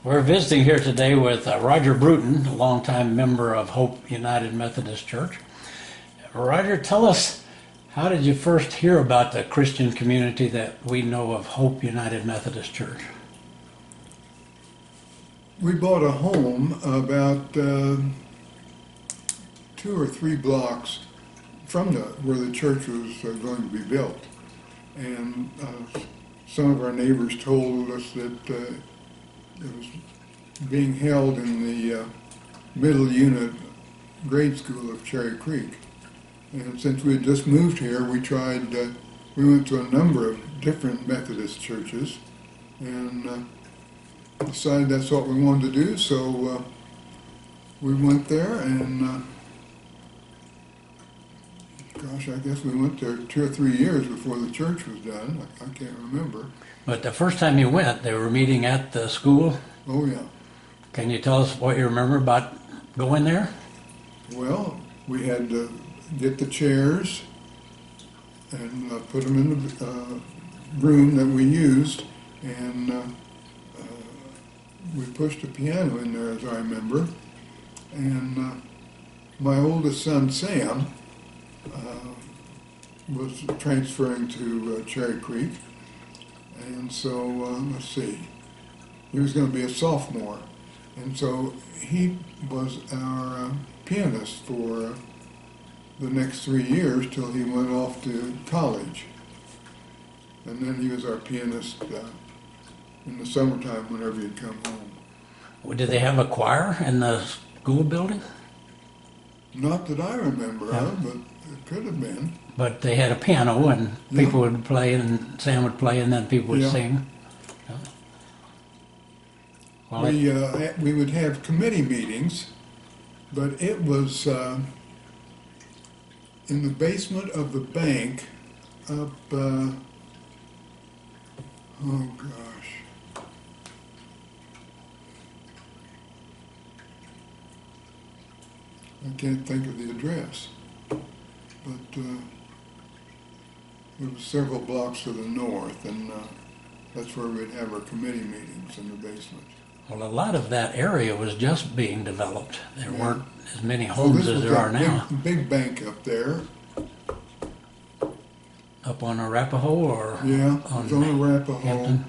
We're visiting here today with Roger Bruton, a longtime member of Hope United Methodist Church. Roger, tell us, how did you first hear about the Christian community that we know of Hope United Methodist Church? We bought a home about 2 or 3 blocks from where the church was going to be built. And some of our neighbors told us that it was being held in the middle unit grade school of Cherry Creek. And since we had just moved here, we went to a number of different Methodist churches and decided that's what we wanted to do. So we went there and gosh, I guess we went there 2 or 3 years before the church was done. I can't remember. But the first time you went, they were meeting at the school. Oh, yeah. Can you tell us what you remember about going there? Well, we had to get the chairs and put them in the room that we used, and we pushed a piano in there, as I remember. And my oldest son, Sam, was transferring to Cherry Creek, and so let's see, he was going to be a sophomore, and so he was our pianist for the next 3 years till he went off to college, and then he was our pianist in the summertime whenever he'd come home. Well, did they have a choir in the school building? Not that I remember of, but it could have been. But they had a piano, and people would play, and Sam would play, and then people would sing. Yeah. Well, We would have committee meetings, but it was in the basement of the bank up, oh gosh. I can't think of the address, but it was several blocks to the north, and that's where we'd have our committee meetings, in the basement. Well, a lot of that area was just being developed. There weren't as many homes as there are now. Big bank up there. Up on Arapahoe or on Arapahoe. Hampton?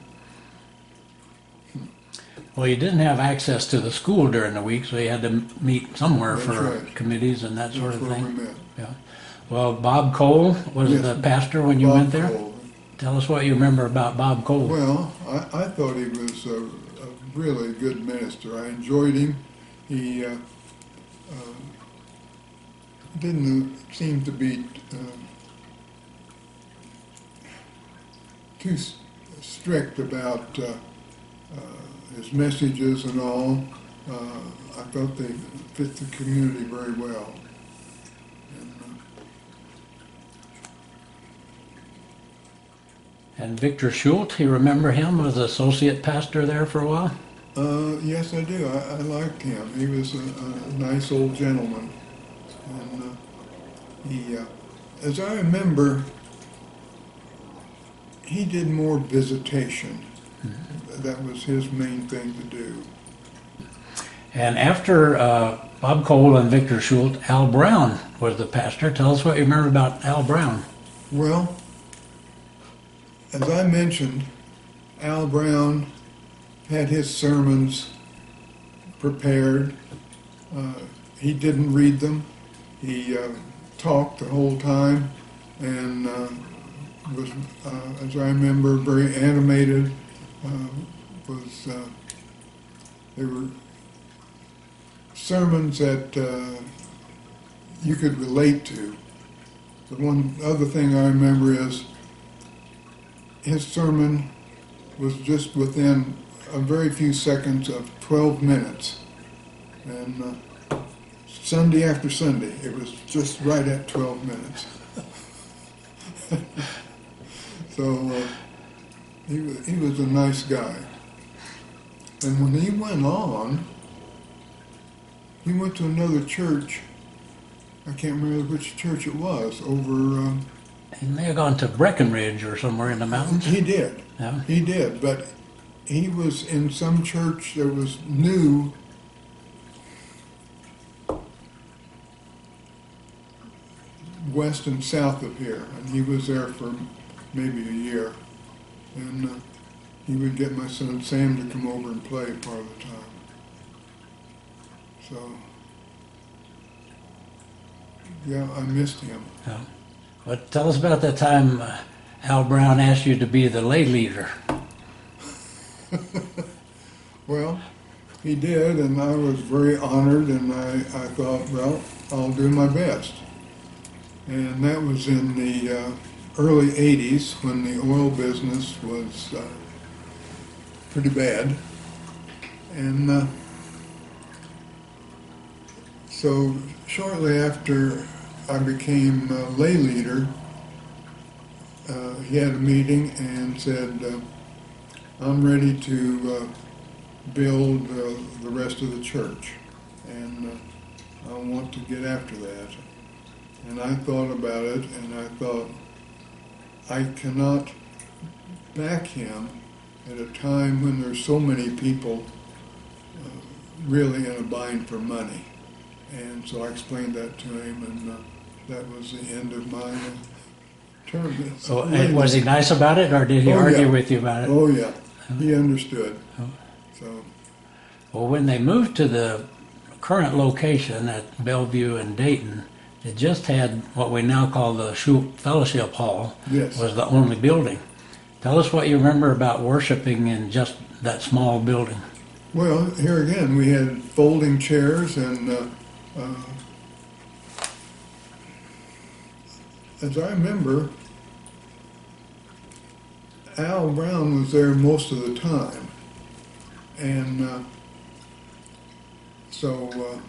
Well, you didn't have access to the school during the week, so you had to meet somewhere for committees and that sort of thing. That's where we met. Yeah. Well, Bob Cole was the pastor when you went there? Cole. Tell us what you remember about Bob Cole. Well, I thought he was a really good minister. I enjoyed him. He didn't seem to be too strict about his messages and all. I thought they fit the community very well. And Victor Schultz, you remember him as associate pastor there for a while? Yes, I do. I liked him. He was a nice old gentleman. And he, as I remember, he did more visitation. That was his main thing to do. And after Bob Cole and Victor Schultz, Al Brown was the pastor. Tell us what you remember about Al Brown. Well, as I mentioned, Al Brown had his sermons prepared. He didn't read them. He talked the whole time and was, as I remember, very animated. They were sermons that you could relate to. The one other thing I remember is his sermon was just within a very few seconds of 12 minutes. And Sunday after Sunday, it was just right at 12 minutes. So he was a nice guy. And when he went on, he went to another church. I can't remember which church it was, over... He may have gone to Breckenridge or somewhere in the mountains. He did. Yeah. He did, but he was in some church that was new west and south of here, and he was there for maybe a year. And he would get my son Sam to come over and play part of the time. So, yeah, I missed him. Yeah. But tell us about that time Al Brown asked you to be the lay leader. Well, he did, and I was very honored, and I thought, well, I'll do my best. And that was in the early 80s when the oil business was pretty bad. And so shortly after I became lay leader, he had a meeting and said, I'm ready to build the rest of the church, and I want to get after that. And I thought about it, and I thought, I cannot back him at a time when there's so many people really in a bind for money. And so I explained that to him, and that was the end of my term. So, and was he nice about it, or did he argue with you about it? Oh, yeah. He understood. Oh. So, Well, when they moved to the current location at Bellevue and Dayton, it just had what we now call the Shoup Fellowship Hall. yes. Was the only building. Tell us what you remember about worshiping in just that small building. Well, here again, we had folding chairs, and as I remember, Al Brown was there most of the time. And so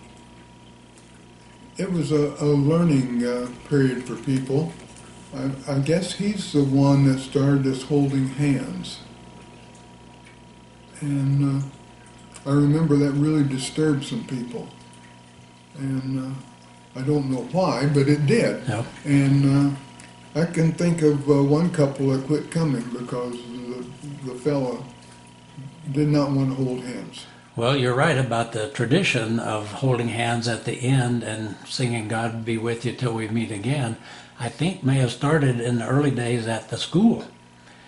it was a learning period for people. I guess he's the one that started this holding hands. And I remember that really disturbed some people. And I don't know why, but it did. No. And I can think of one couple that quit coming because the fellow did not want to hold hands. Well, you're right about the tradition of holding hands at the end and singing God be with you till we meet again. I think may have started in the early days at the school.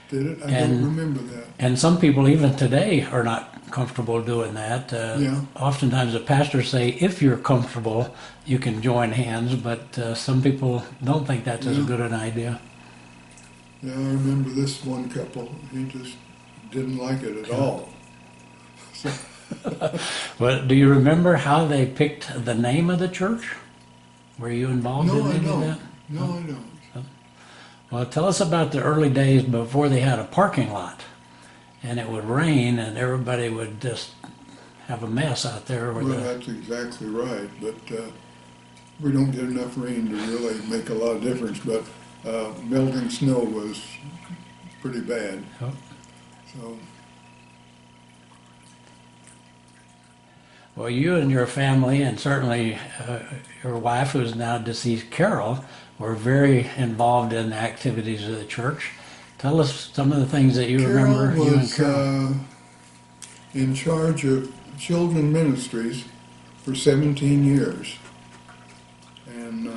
Did it? I don't remember that. And some people even today are not comfortable doing that. Yeah. Oftentimes the pastors say, if you're comfortable, you can join hands, but some people don't think that's as Yeah. good an idea. Yeah, I remember this one couple. He just didn't like it at all. So, But do you remember how they picked the name of the church? Were you involved no, in I any of don't. that? No, I don't. Well, tell us about the early days before they had a parking lot. And it would rain and everybody would just have a mess out there. Well, that's exactly right. But we don't get enough rain to really make a lot of difference. But melting snow was pretty bad. Oh. So, Well, you and your family, and certainly your wife, who's now deceased, Carol, were very involved in the activities of the church. Tell us some of the things that you remember. Carol You and was Carol. in charge of children ministries for 17 years. And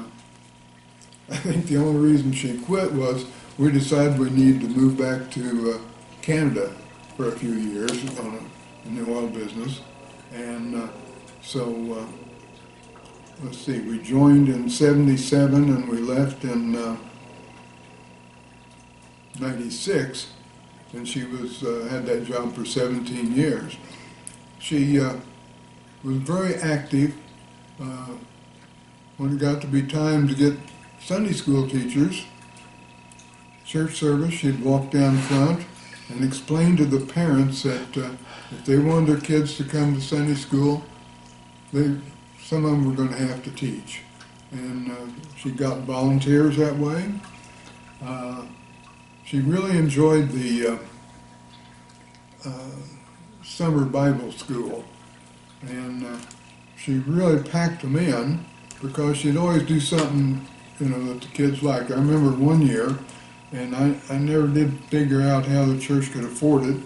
I think the only reason she quit was we decided we needed to move back to Canada for a few years in the oil business. And so, let's see, we joined in 77 and we left in 96, and she was had that job for 17 years. She was very active. When it got to be time to get Sunday school teachers, church service, she'd walk down front and explain to the parents that if they wanted their kids to come to Sunday school, some of them were going to have to teach. And she got volunteers that way. She really enjoyed the summer Bible school. And she really packed them in because she'd always do something, that the kids liked. I remember one year, and I never did figure out how the church could afford it,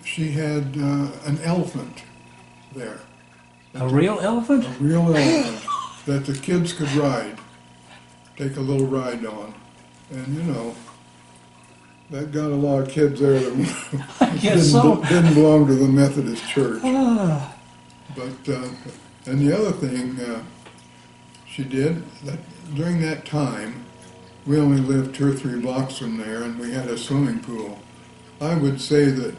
she had an elephant there. A real elephant? A real elephant that the kids could ride, take a little ride on. And, you know, that got a lot of kids there that I guess so. didn't belong to the Methodist Church. Ah, But, and the other thing she did, that during that time, we only lived 2 or 3 blocks from there, and we had a swimming pool. I would say that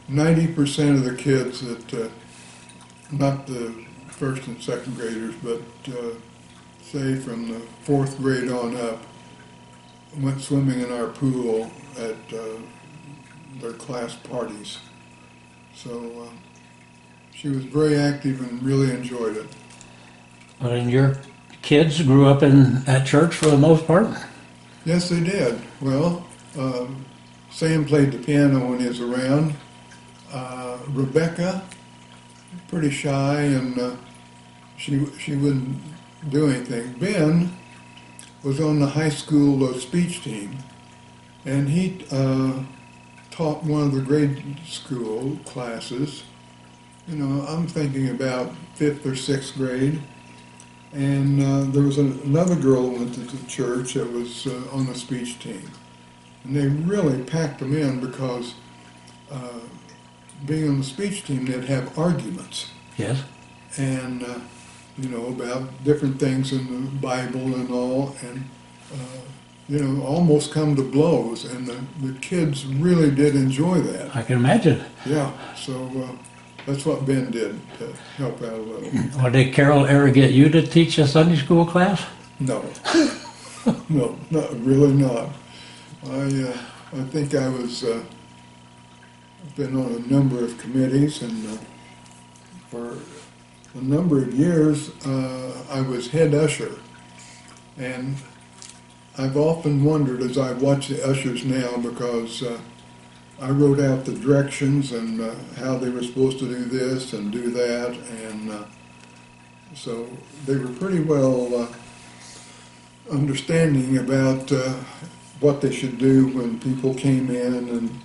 90% of the kids that, not the first and second graders, but say from the 4th grade on up, went swimming in our pool at their class parties. So she was very active and really enjoyed it. but and your kids grew up in that church for the most part? Yes, they did. Well, Sam played the piano when he was around. Rebecca, pretty shy, and she wouldn't do anything. Ben was on the high school speech team, and he taught one of the grade school classes. You know, I'm thinking about 5th or 6th grade. And there was another girl that went to the church that was on the speech team. And they really packed them in because being on the speech team, they'd have arguments. Yes. And, you know, about different things in the Bible and all. And, you know, almost come to blows. And the kids really did enjoy that. I can imagine. Yeah, so that's what Ben did to help out a little. Well, did Carol ever get you to teach a Sunday school class? No, no, really not. I think I was been on a number of committees, and for a number of years I was head usher, and I've often wondered as I watch the ushers now, because I wrote out the directions and how they were supposed to do this and do that, and so they were pretty well understanding about what they should do when people came in, and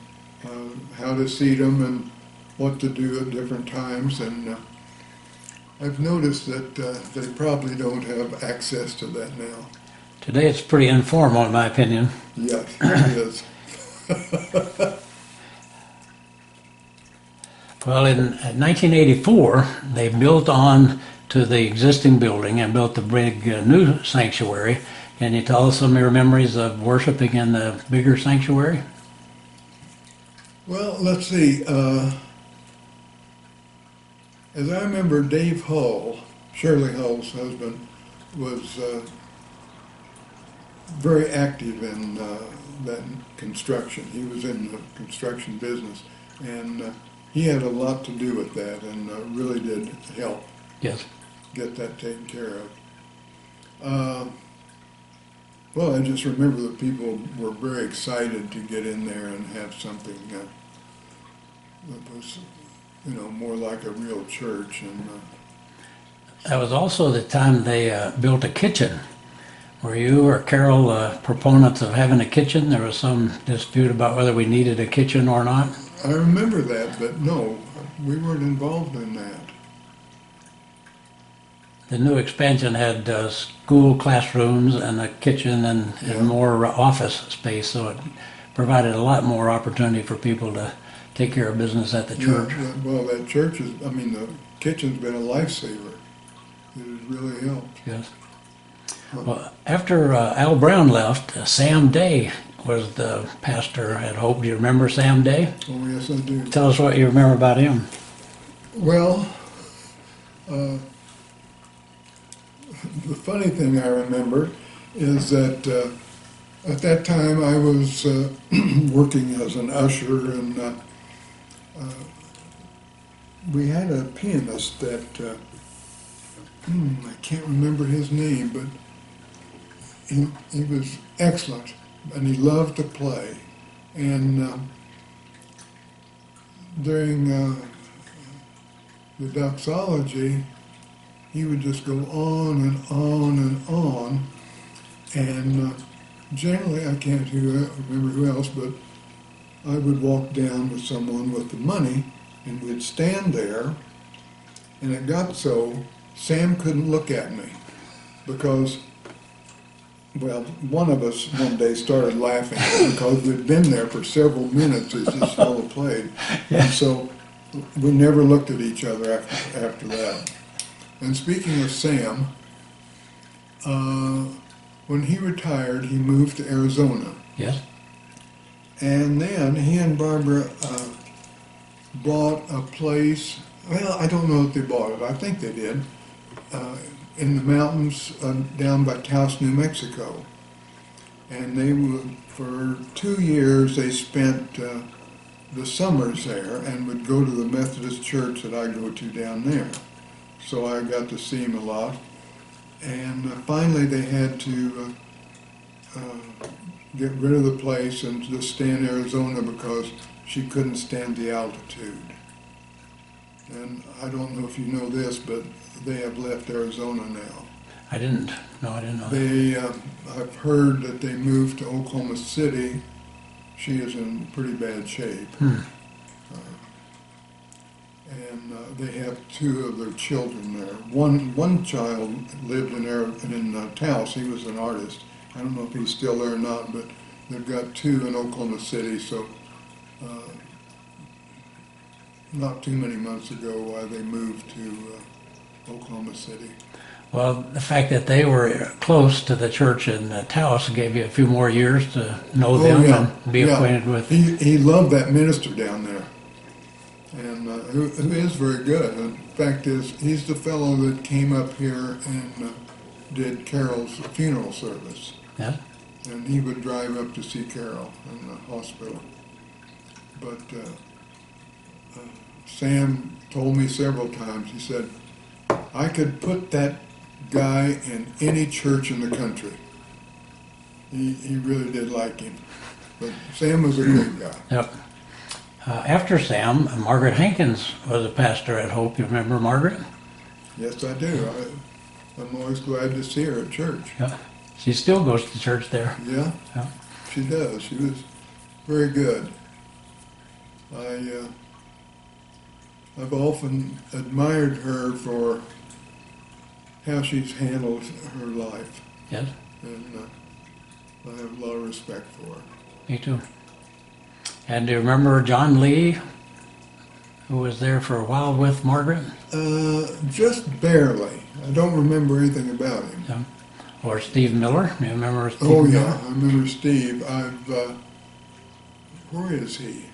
how to seat them and what to do at different times. And I've noticed that they probably don't have access to that now. Today it's pretty informal, in my opinion. Yes, it is. Well, in 1984, they built on to the existing building and built the big new sanctuary. Can you tell us some of your memories of worshiping in the bigger sanctuary? Well, let's see. As I remember, Dave Hull, Shirley Hull's husband, was very active in that construction. He was in the construction business, and he had a lot to do with that, and really did help Yes. get that taken care of. Well, I just remember that people were very excited to get in there and have something that was, you know, more like a real church. And That was also the time they built a kitchen. Were you or Carol proponents of having a kitchen? There was some dispute about whether we needed a kitchen or not. I remember that, but no, we weren't involved in that. The new expansion had school classrooms and a kitchen and, Yeah. and more office space, so it provided a lot more opportunity for people to take care of business at the church. Yeah, well, that church is, I mean, the kitchen's been a lifesaver. It has really helped. Yes. Well, after Al Brown left, Sam Day was the pastor at Hope. Do you remember Sam Day? Oh, yes, I do. Tell us what you remember about him. Well, the funny thing I remember is that at that time I was working as an usher, and we had a pianist that, I can't remember his name, but he was excellent, and he loved to play. And during the doxology, he would just go on and on and on, and generally, I can't remember who else, but I would walk down with someone with the money, and we'd stand there, and it got so Sam couldn't look at me because, well, one of us one day started laughing because we'd been there for several minutes as this fellow played. And so we never looked at each other after that. And speaking of Sam, when he retired, he moved to Arizona. Yes. And then he and Barbara bought a place. Well, I don't know if they bought it. I think they did. In the mountains down by Taos, New Mexico. And they would, for 2 years, they spent the summers there and would go to the Methodist church that I go to down there. So I got to see him a lot. And finally they had to get rid of the place and just stay in Arizona because she couldn't stand the altitude. And I don't know if you know this, but they have left Arizona now. I didn't. No, I didn't know that. They, I've heard that they moved to Oklahoma City. She is in pretty bad shape. And they have 2 of their children there. One child lived in Taos. He was an artist. I don't know if he's still there or not, but they've got 2 in Oklahoma City. So not too many months ago, they moved to Oklahoma City. Well, the fact that they were close to the church in Taos gave you a few more years to know them and be acquainted with. He loved that minister down there, and who is very good. In fact, he's the fellow that came up here and did Carol's funeral service. Yeah. And he would drive up to see Carol in the hospital. But Sam told me several times, he said, I could put that guy in any church in the country. He really did like him. But Sam was a good guy. Yep. After Sam, Margaret Hankins was a pastor at Hope. You remember Margaret? Yes, I do. I'm always glad to see her at church. Yeah. She still goes to church there. Yeah, Yeah. she does. She was very good. I've often admired her for how she's handled her life, Yes. and I have a lot of respect for her. Me too. And do you remember John Lee, who was there for a while with Margaret? Just barely. I don't remember anything about him. Yeah. Or Steve Miller? Do you remember Steve Oh Miller? yeah, I remember Steve. Where is he?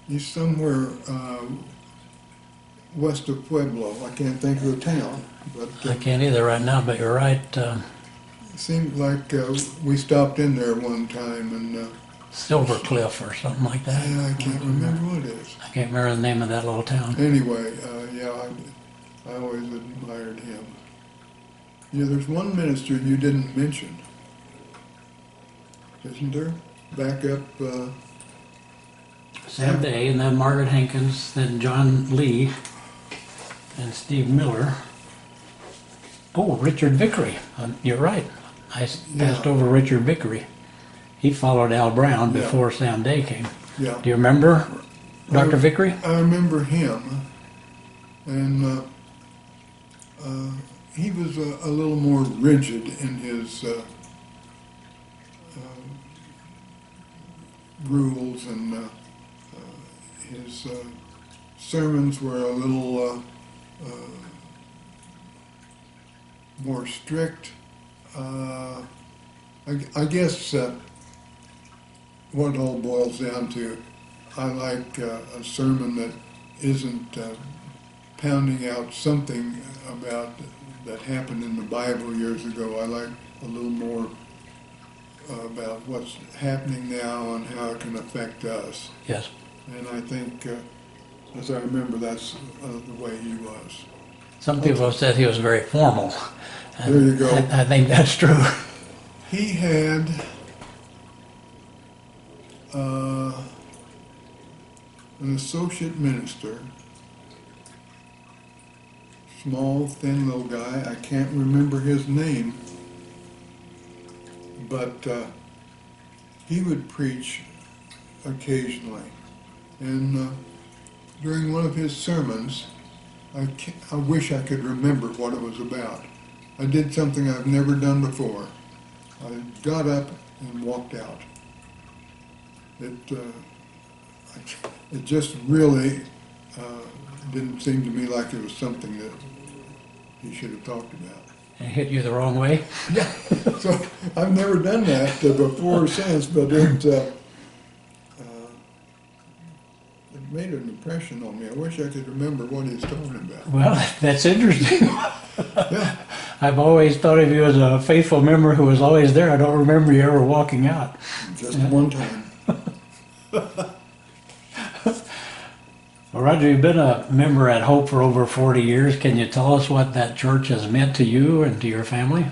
He's somewhere west of Pueblo. I can't think of the town, but I can't either right now, but you're right. it seemed like we stopped in there one time, and Silver Cliff or something like that. I can't remember what it is. I can't remember the name of that little town. Anyway, I always admired him. Yeah, there's one minister you didn't mention, isn't there? Back up. Sam Day, and then Margaret Hankins, then John Lee, and Steve Miller. Oh, Richard Vickery. You're right. I passed over Richard Vickery. He followed Al Brown before Sam Day came. Yeah. Do you remember Dr. Vickery? I remember him, and he was a little more rigid in his rules, and his sermons were a little more strict. I guess what it all boils down to, I like a sermon that isn't pounding out something about that happened in the Bible years ago. I like a little more about what's happening now and how it can affect us. Yes. And I think, as I remember, that's the way he was. Some people have said he was very formal. There you go. I think that's true. He had an associate minister, small, thin little guy. I can't remember his name, but he would preach occasionally. And during one of his sermons, I wish I could remember what it was about. I did something I've never done before. I got up and walked out. It just really didn't seem to me like it was something that he should have talked about. It hit you the wrong way? Yeah, so I've never done that before or since, but it made an impression on me. I wish I could remember what he was talking about. Well, that's interesting. Yeah. I've always thought of you as a faithful member who was always there. I don't remember you ever walking out. Just one time. Well, Roger, you've been a member at Hope for over 40 years. Can you tell us what that church has meant to you and to your family?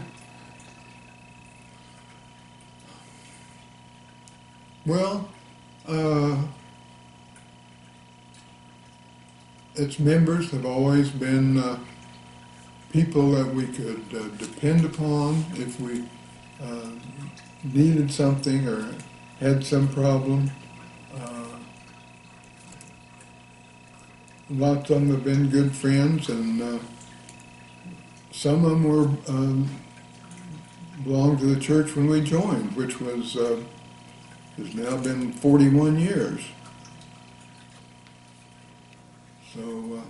Well, its members have always been people that we could depend upon if we needed something or had some problem. Lots of them have been good friends, and some of them were belonged to the church when we joined, which was has now been 41 years. So,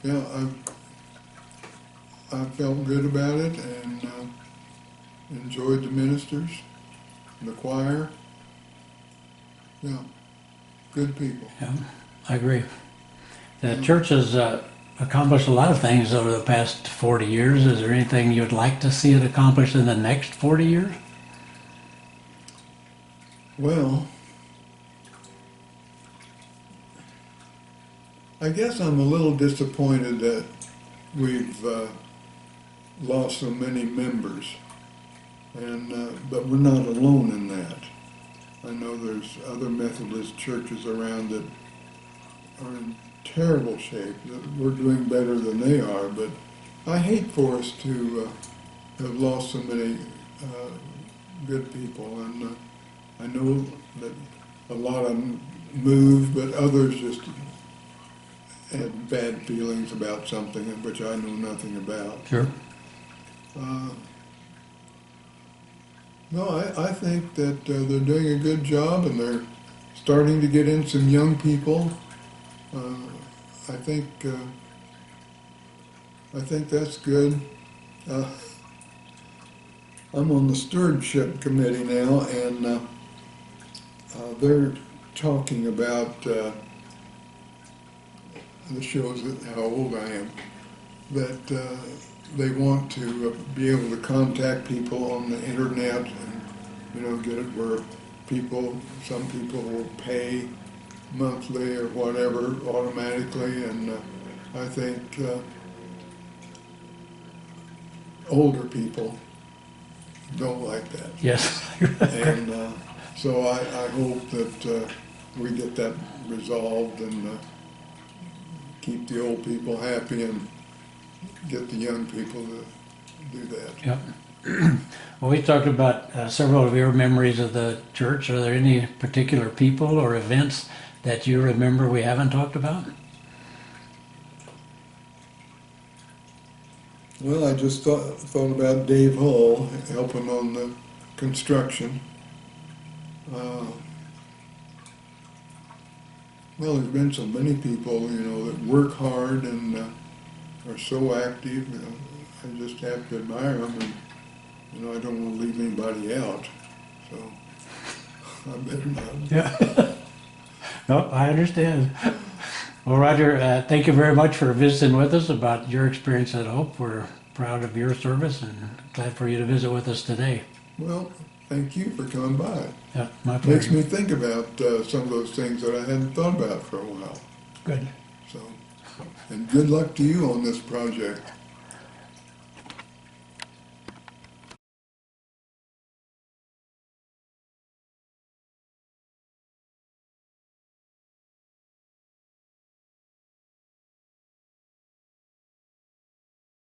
yeah, I felt good about it and enjoyed the ministers and the choir. Yeah, good people. Yeah, I agree. The church has accomplished a lot of things over the past 40 years. Is there anything you'd like to see it accomplished in the next 40 years? Well, I guess I'm a little disappointed that we've lost so many members, and but we're not alone in that. I know there's other Methodist churches around that are in terrible shape, that we're doing better than they are, but I hate for us to have lost so many good people, and I know that a lot of them moved, but others just had bad feelings about something which I know nothing about. Sure. No, I think that they're doing a good job, and they're starting to get in some young people. I think that's good. I'm on the stewardship committee now, and they're talking about this shows how old I am, that they want to be able to contact people on the internet and, get it where some people will pay monthly or whatever automatically, and I think older people don't like that. Yes. And so I hope that we get that resolved and keep the old people happy and get the young people to do that. Yep. Well, we talked about several of your memories of the church. Are there any particular people or events that you remember we haven't talked about? Well, I just thought about Dave Hull helping on the construction. Well, there's been so many people, that work hard and are so active. I just have to admire them, and I don't want to leave anybody out, so I better not. Yeah. No, I understand. Well, Roger, thank you very much for visiting with us about your experience at Hope. We're proud of your service and glad for you to visit with us today. Well, thank you for coming by. Yeah, my pleasure. Makes me think about some of those things that I hadn't thought about for a while. Good. So, and good luck to you on this project.